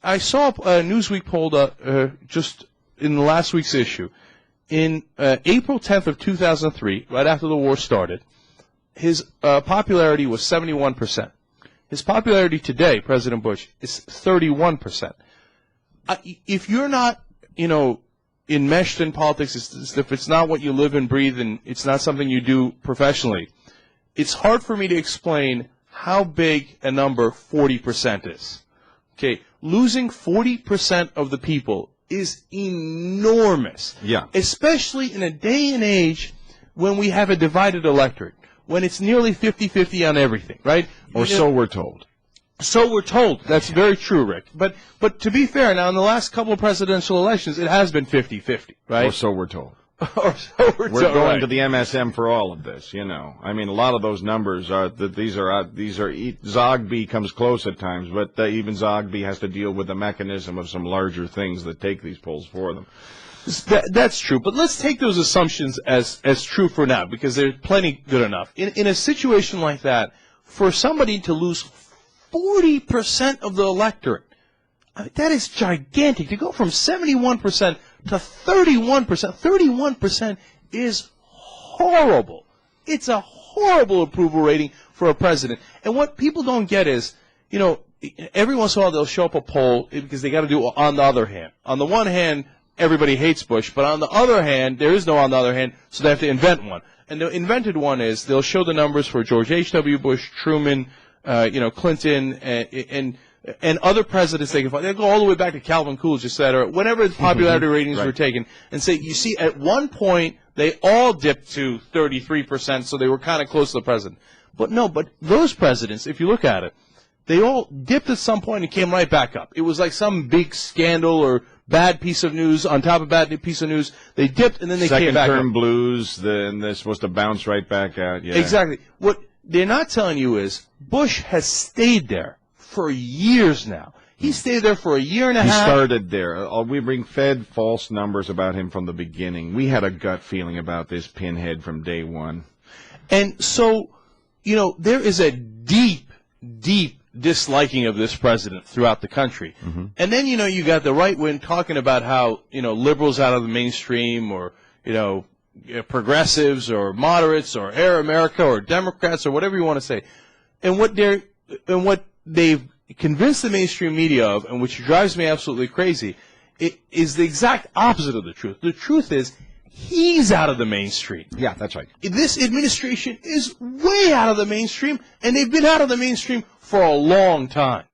I saw a Newsweek poll just in the last week's issue. In April 10th of 2003, right after the war started, his popularity was 71%. His popularity today, President Bush, is 31%. If you're not, enmeshed in politics, if it's not what you live and breathe and it's not something you do professionally, it's hard for me to explain how big a number 40% is. Okay, losing 40% of the people is enormous. Yeah. Especially in a day and age when we have a divided electorate, when it's nearly 50-50 on everything, right? Or so we're told. So we're told. That's very true, Rick. But to be fair, now in the last couple of presidential elections, it has been 50-50, right? Or so we're told. Or so we're We're told, going right. to the MSM for all of this, I mean, a lot of those numbers are that these are Zogby comes close at times, but even Zogby has to deal with the mechanism of some larger things that take these polls for them. That's true, but let's take those assumptions as true for now, because they're plenty good enough. In a situation like that, for somebody to lose 40% of the electorate, that is gigantic. To go from 71% to 31%, 31% is horrible. It's a horrible approval rating for a president. And what people don't get is, every once in a while they'll show up a poll because they got to do on the other hand. On the one hand, everybody hates Bush, but on the other hand, there is no on the other hand, so they have to invent one. And the invented one is they'll show the numbers for George H.W. Bush, Truman, Clinton, and other presidents they can find. They'll go all the way back to Calvin Coolidge, et cetera, whenever the popularity ratings were taken, and say, you see, at one point, they all dipped to 33%, so they were kind of close to the president. But no, but those presidents, if you look at it, they all dipped at some point and came right back up. It was like some big scandal or bad piece of news on top of bad piece of news. They dipped and then they came back up. Second-term blues, then they're supposed to bounce right back out. Yeah. Exactly. What they're not telling you is Bush has stayed there for years now. He stayed there for a year and a half. He started there. We fed false numbers about him from the beginning. We had a gut feeling about this pinhead from day one. And so, there is a deep, deep disliking of this president throughout the country. Mm-hmm. And then, you got the right wing talking about how, liberals out of the mainstream or, progressives or moderates or Air America or Democrats or whatever you want to say. And what they've convinced the mainstream media of, and which drives me absolutely crazy, is the exact opposite of the truth. The truth is he's out of the mainstream. Yeah, that's right. This administration is way out of the mainstream, and they've been out of the mainstream for a long time.